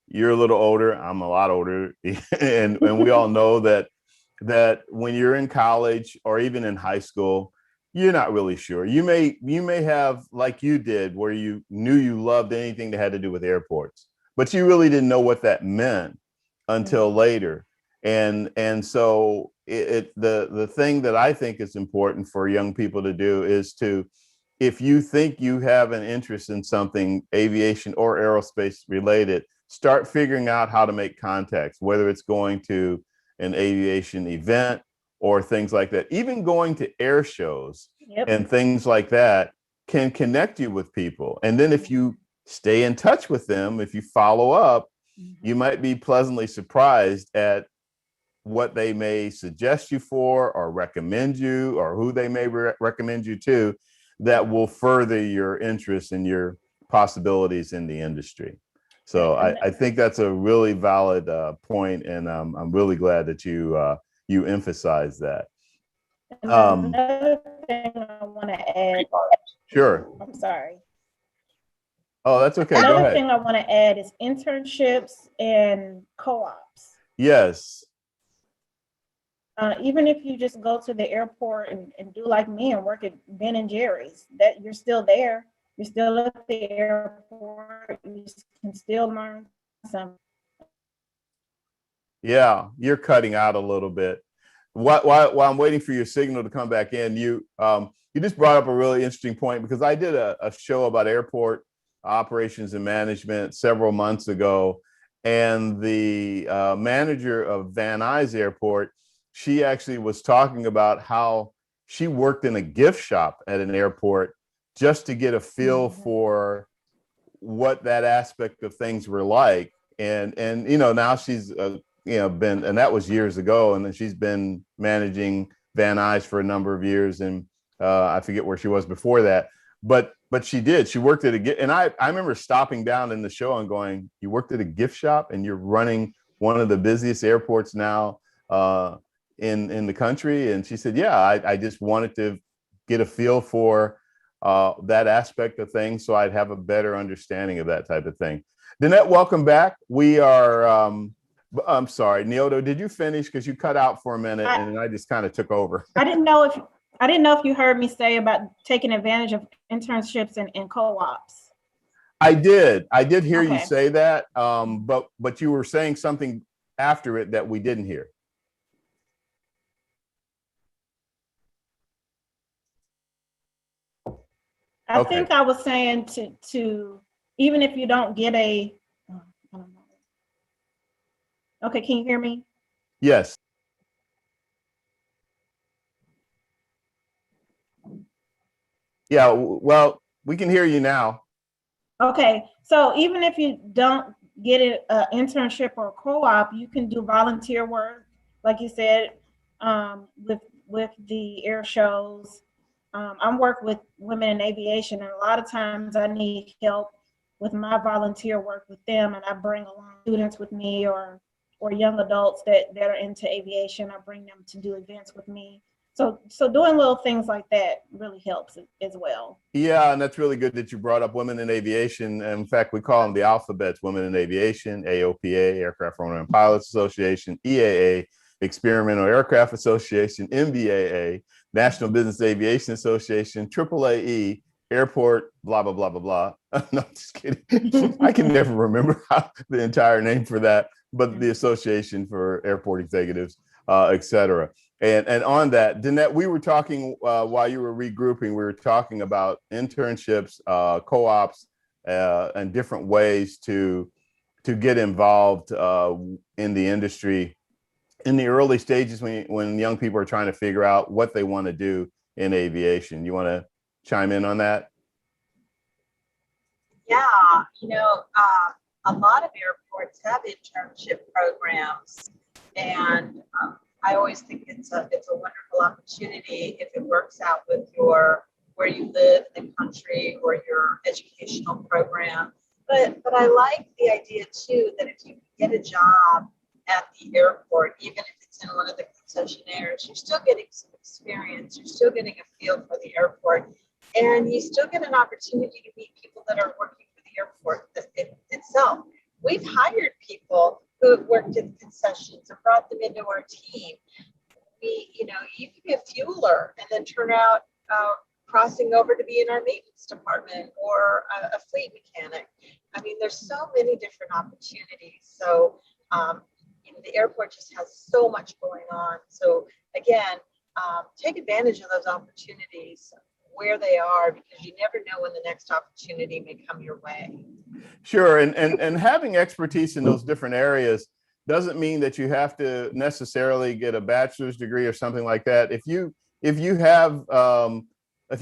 you're a little older, I'm a lot older, and we all know that when you're in college or even in high school, you're not really sure. You may have, like you did, where you knew you loved anything that had to do with airports, but you really didn't know what that meant until later. And so the thing that I think is important for young people to do is to, if you think you have an interest in something aviation or aerospace related, start figuring out how to make contacts, whether it's going to an aviation event or things like that. Even going to air shows and things like that can connect you with people. And then if you stay in touch with them, if you follow up, you might be pleasantly surprised at what they may suggest you for or recommend you, or who they may recommend you to, that will further your interest and your possibilities in the industry. So I think that's a really valid point, and I'm really glad that you emphasize that. Another thing I want to add. Sure. I'm sorry. Oh, that's okay. Go Another ahead. thing I want to add is internships and co-ops. Yes. Even if you just go to the airport and do like me and work at Ben and Jerry's, that you're still there. You're still at the airport. You can still learn something. Yeah, you're cutting out a little bit. While I'm waiting for your signal to come back in, you just brought up a really interesting point, because I did a show about airport operations and management several months ago, and the manager of Van Nuys Airport, she actually was talking about how she worked in a gift shop at an airport just to get a feel for what that aspect of things were like. And now she's been, and that was years ago, and then she's been managing Van Nuys for a number of years, and I forget where she was before that, but she worked at and I remember stopping down in the show and going, you worked at a gift shop and you're running one of the busiest airports now in the country? And she said, yeah, I just wanted to get a feel for that aspect of things, so I'd have a better understanding of that type of thing. Danette, welcome back. We are, I'm sorry, Nyota, did you finish? Because you cut out for a minute and I just kind of took over. I didn't know if you heard me say about taking advantage of internships and co-ops. I did hear you Okay. say that, but you were saying something after it that we didn't hear. I Okay. think I was saying to even if you don't get a, I don't know. Okay, can you hear me? Yes. Yeah, well, we can hear you now. Okay, so even if you don't get an internship or a co-op, you can do volunteer work, like you said, with the air shows. I'm working with women in aviation, and a lot of times I need help with my volunteer work with them, and I bring along students with me or young adults that are into aviation. I bring them to do events with me. So doing little things like that really helps as well. Yeah, and that's really good that you brought up women in aviation. In fact, we call them the alphabets: Women in Aviation, AOPA, Aircraft Owner and Pilots Association, EAA, Experimental Aircraft Association, MBAA, National Business Aviation Association, AAAE, Airport, blah, blah, blah, blah, blah. No, just kidding. I can never remember the entire name for that, but the Association for Airport Executives, et cetera. And on that, Danette, we were talking while you were regrouping, we were talking about internships, co-ops, and different ways to get involved in the industry in the early stages when young people are trying to figure out what they want to do in aviation. You want to chime in on that? Yeah, a lot of airports have internship programs, and I always think it's a wonderful opportunity if it works out with where you live in the country or your educational program. But I like the idea too that if you get a job at the airport, even if it's in one of the concessionaires, you're still getting some experience. You're still getting a feel for the airport, and you still get an opportunity to meet people that are working for the airport itself. We've hired people who have worked in concessions and brought them into our team. You can be a fueler and then turn out crossing over to be in our maintenance department or a fleet mechanic. I mean, there's so many different opportunities. So, the airport just has so much going on. So again, take advantage of those opportunities where they are, because you never know when the next opportunity may come your way. Sure, and having expertise in those different areas doesn't mean that you have to necessarily get a bachelor's degree or something like that. If you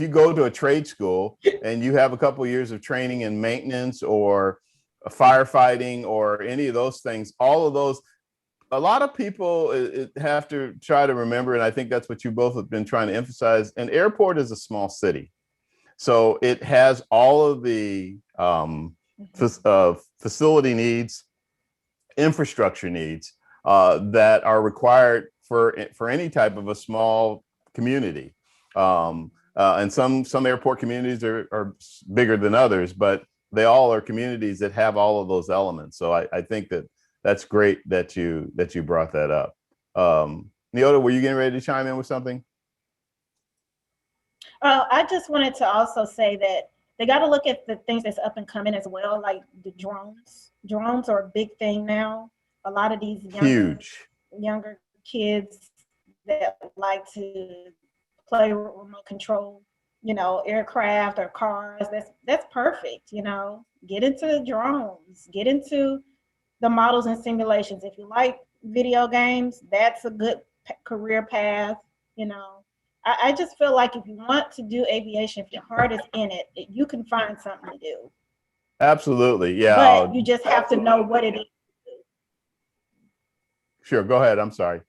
go to a trade school and you have a couple of years of training in maintenance or firefighting or any of those things, all of those, a lot of people have to try to remember, and I think that's what you both have been trying to emphasize, an airport is a small city. So it has all of the facility needs, infrastructure needs that are required for any type of a small community. And some airport communities are bigger than others, but they all are communities that have all of those elements. So I think that's great that you brought that up. Nyota, were you getting ready to chime in with something? I just wanted to also say that they got to look at the things that's up and coming as well, like the drones. Drones are a big thing now. A lot of these younger kids that like to play remote control, aircraft or cars. That's perfect. Get into drones. Get into the models and simulations. If you like video games, that's a good career path. I just feel like if you want to do aviation, if your heart is in it, you can find something to do. Absolutely, yeah. But you just have to know what it is. Sure, go ahead. I'm sorry.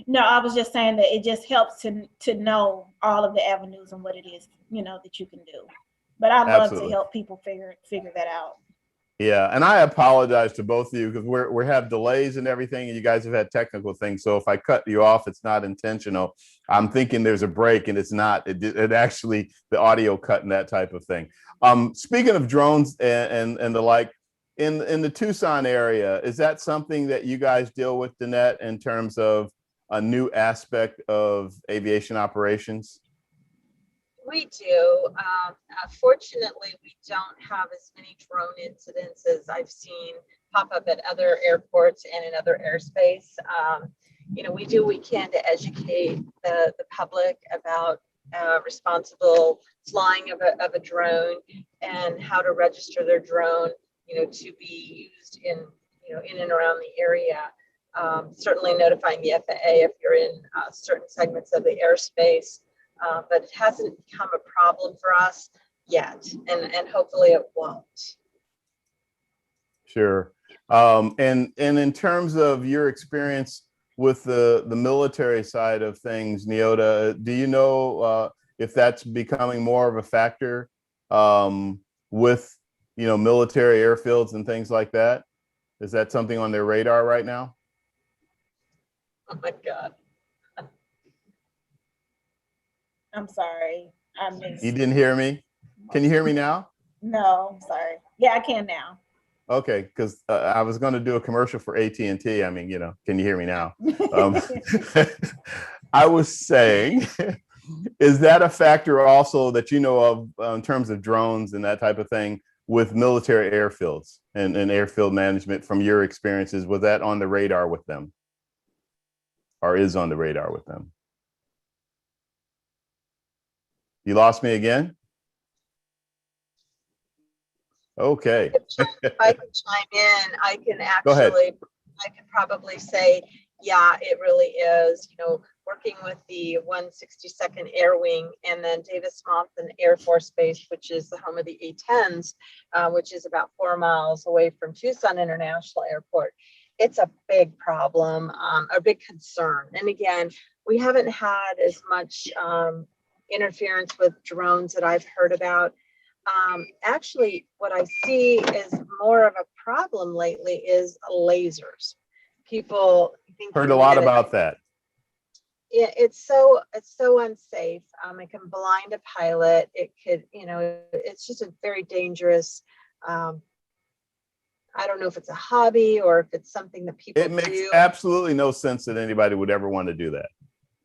No, I was just saying that it just helps to know all of the avenues and what it is, that you can do. But I love to help people figure that out. Yeah, and I apologize to both of you because we have delays and everything, and you guys have had technical things. So if I cut you off, it's not intentional. I'm thinking there's a break, and it's not. It actually the audio cut and that type of thing. Speaking of drones and the like, in the Tucson area, is that something that you guys deal with, Danette, in terms of a new aspect of aviation operations? We do. Fortunately, we don't have as many drone incidents as I've seen pop up at other airports and in other airspace. We do what we can to educate the public about responsible flying of a drone and how to register their drone, to be used in and around the area. Certainly notifying the FAA if you're in certain segments of the airspace. But it hasn't become a problem for us yet, and hopefully it won't. Sure. And in terms of your experience with the military side of things, Nyota, do you know if that's becoming more of a factor with military airfields and things like that? Is that something on their radar right now? Oh my God. I'm sorry. I missed. You didn't hear me? Can you hear me now? No, I'm sorry. Yeah, I can now. Okay, because I was going to do a commercial for AT&T. I mean, can you hear me now? I was saying, is that a factor also that you know of in terms of drones and that type of thing with military airfields and airfield management from your experiences? Was that on the radar with them or is on the radar with them? You lost me again? Okay. If I can chime in, I can Go ahead. I can probably say, yeah, it really is, working with the 162nd Air Wing and then Davis-Monthan Air Force Base, which is the home of the A-10s, which is about 4 miles away from Tucson International Airport. It's a big problem, a big concern. And again, we haven't had as much interference with drones that I've heard about. Actually, what I see is more of a problem lately is lasers. People think Heard a lot about that. Yeah, it's so unsafe. It can blind a pilot. It could, it's just a very dangerous. I don't know if it's a hobby or if it's something that people do. It makes absolutely no sense that anybody would ever want to do that.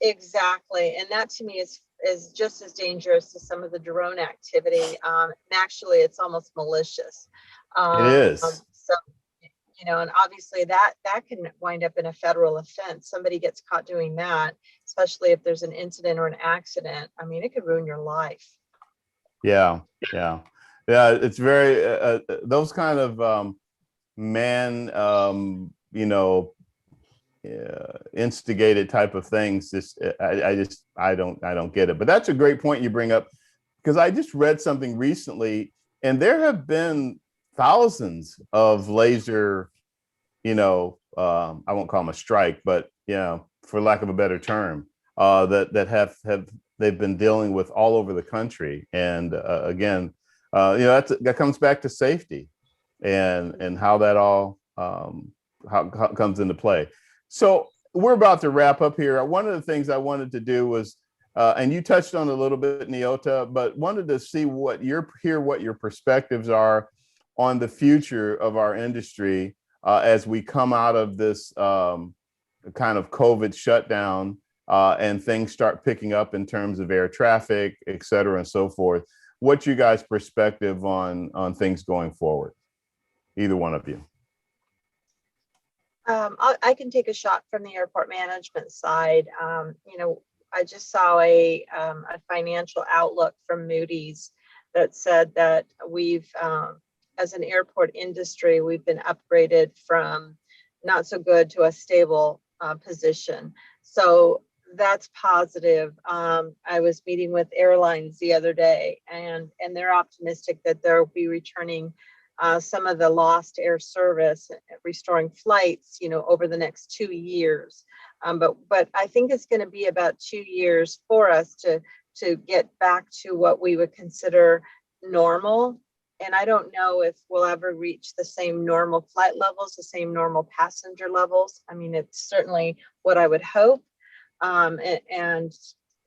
Exactly, and that to me is just as dangerous as some of the drone activity. And actually, it's almost malicious. It is. So, and obviously that can wind up in a federal offense. Somebody gets caught doing that, especially if there's an incident or an accident. I mean, it could ruin your life. Yeah. It's very those kind of instigated type of things. I don't get it. But that's a great point you bring up, because I just read something recently, and there have been thousands of laser, I won't call them a strike, but for lack of a better term, that have they've been dealing with all over the country. And again, that comes back to safety and how that all how comes into play. So we're about to wrap up here. One of the things I wanted to do was, and you touched on a little bit, Nyota, but wanted to see what your perspectives are on the future of our industry as we come out of this kind of COVID shutdown and things start picking up in terms of air traffic, et cetera, and so forth. What's your guys' perspective on things going forward? Either one of you. I can take a shot from the airport management side. I just saw a financial outlook from Moody's that said that we've, as an airport industry, we've been upgraded from not so good to a stable position. So that's positive. I was meeting with airlines the other day, and they're optimistic that they'll be returning some of the lost air service, restoring flights, over the next 2 years. But I think it's going to be about 2 years for us to get back to what we would consider normal And I don't know if we'll ever reach the same normal flight levels, the same normal passenger levels. I mean, it's certainly what I would hope.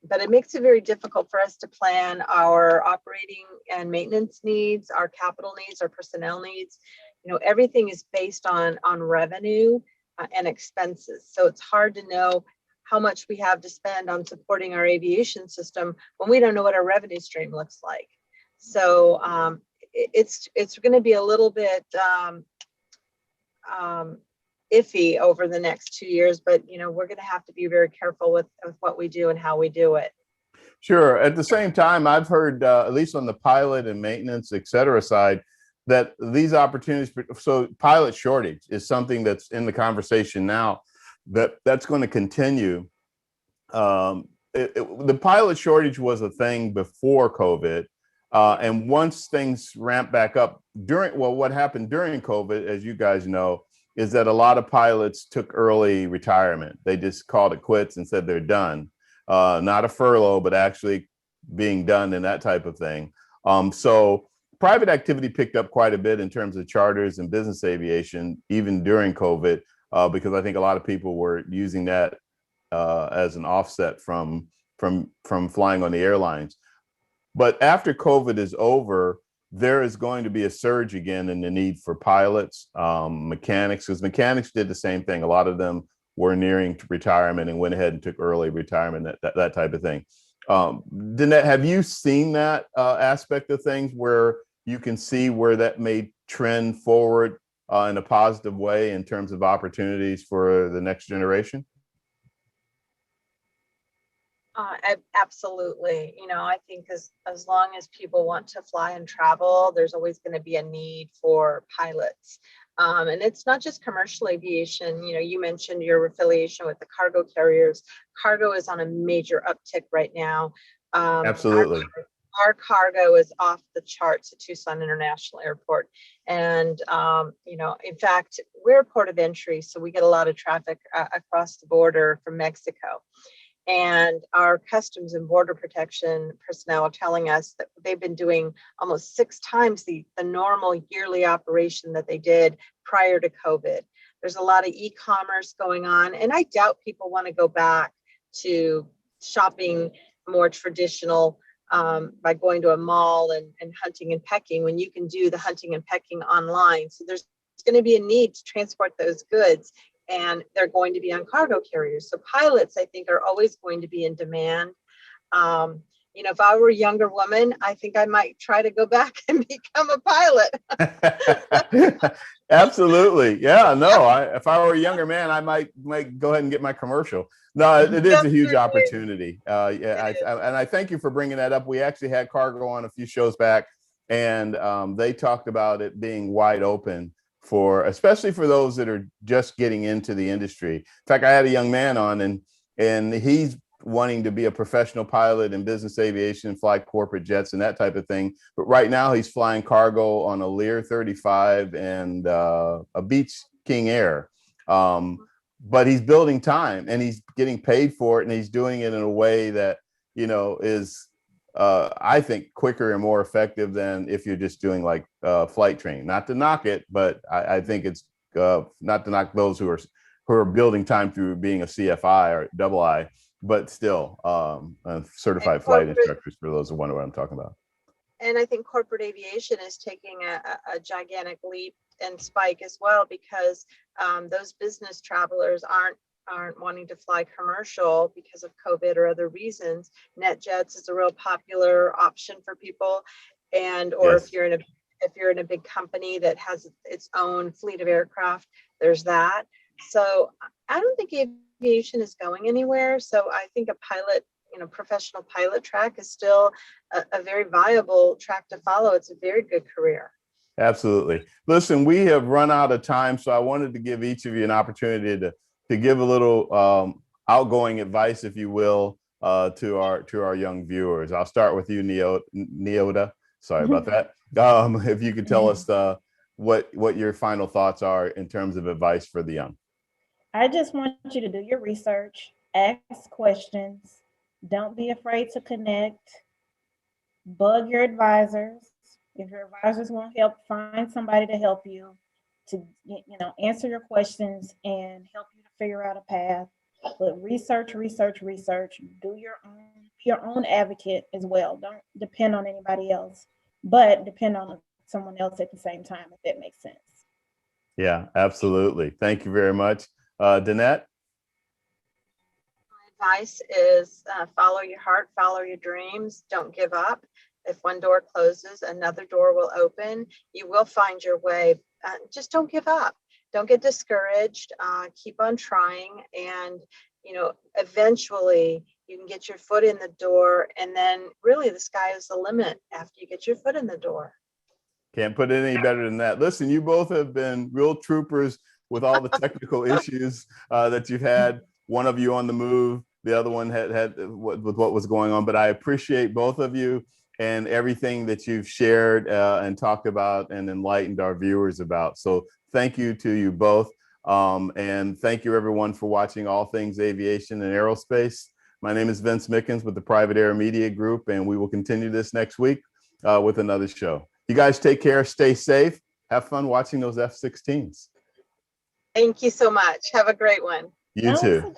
But it makes it very difficult for us to plan our operating and maintenance needs, our capital needs, our personnel needs. You know, everything is based on revenue and expenses. So it's hard to know how much we have to spend on supporting our aviation system when we don't know what our revenue stream looks like. So it's going to be a little bit iffy over the next 2 years, but you know, we're going to have to be very careful with what we do and how we do it. Sure. At the same time, I've heard, at least on the pilot and maintenance, et cetera, side, that these opportunities, so pilot shortage is something that's in the conversation now, that's going to continue. The pilot shortage was a thing before COVID. And once things ramp back up what happened during COVID, as you guys know, is that a lot of pilots took early retirement. They just called it quits and said they're done. Not a furlough, but actually being done and that type of thing. So private activity picked up quite a bit in terms of charters and business aviation, even during COVID, because I think a lot of people were using that as an offset from flying on the airlines. But after COVID is over, there is going to be a surge again in the need for pilots, mechanics, because mechanics did the same thing. A lot of them were nearing retirement and went ahead and took early retirement, that type of thing. Danette, have you seen that aspect of things where you can see where that may trend forward in a positive way in terms of opportunities for the next generation? Absolutely. You know, I think as long as people want to fly and travel, there's always going to be a need for pilots. And it's not just commercial aviation. You know, you mentioned your affiliation with the cargo carriers. Cargo is on a major uptick right now. Absolutely. Our cargo is off the charts at Tucson International Airport. And, you know, in fact, we're a port of entry, so we get a lot of traffic across the border from Mexico. And our Customs and Border Protection personnel are telling us that they've been doing almost 6 times the normal yearly operation that they did prior to COVID. There's a lot of e-commerce going on, and I doubt people want to go back to shopping more traditional by going to a mall and hunting and pecking when you can do the hunting and pecking online. So there's going to be a need to transport those goods, and they're going to be on cargo carriers. So pilots, I think, are always going to be in demand. You know, if I were a younger woman, I think I might try to go back and become a pilot. Absolutely. Yeah, no, if I were a younger man, I might go ahead and get my commercial. No, it is a huge opportunity. And I thank you for bringing that up. We actually had Cargo on a few shows back, and they talked about it being wide open especially for those that are just getting into the industry. In fact, I had a young man on, and he's wanting to be a professional pilot in business aviation, fly corporate jets and that type of thing. But right now he's flying cargo on a Lear 35 and a Beech King Air. But he's building time and he's getting paid for it, and he's doing it in a way that, you know, is I think quicker and more effective than if you're just doing like flight training. Not to knock it, but I think it's not to knock those who are building time through being a CFI or double I, but still certified flight instructors, for those who wonder what I'm talking about. And I think corporate aviation is taking a gigantic leap and spike as well, because those business travelers aren't wanting to fly commercial because of COVID or other reasons. NetJets is a real popular option for people, or yes. if you're in a big company that has its own fleet of aircraft, there's that. So I don't think aviation is going anywhere. So I think a pilot, you know, professional pilot track is still a very viable track to follow. It's a very good career. Absolutely. Listen, we have run out of time, so I wanted to give each of you an opportunity to give a little outgoing advice, if you will, to our young viewers. I'll start with you, Nyota. Sorry about that. If you could tell us what your final thoughts are in terms of advice for the young. I just want you to do your research, ask questions, don't be afraid to connect, bug your advisors, If your advisors won't help, find somebody to help you to, answer your questions and help you to figure out a path. But research, research, research. Do be your own advocate as well. Don't depend on anybody else, but depend on someone else at the same time, if that makes sense. Yeah, absolutely. Thank you very much. Danette? My advice is follow your heart, follow your dreams, don't give up. If one door closes, another door will open. You will find your way. Just don't give up. Don't get discouraged. Keep on trying. And, eventually you can get your foot in the door. And then really the sky is the limit after you get your foot in the door. Can't put it any better than that. Listen, you both have been real troopers with all the technical issues that you've had. One of you on the move, the other one had with what was going on. But I appreciate both of you and everything that you've shared and talked about and enlightened our viewers about. So thank you to you both. And thank you everyone for watching All Things Aviation and Aerospace. My name is Vince Mickens with the Private Air Media Group, and we will continue this next week with another show. You guys take care, stay safe, have fun watching those F-16s. Thank you so much. Have a great one. You too.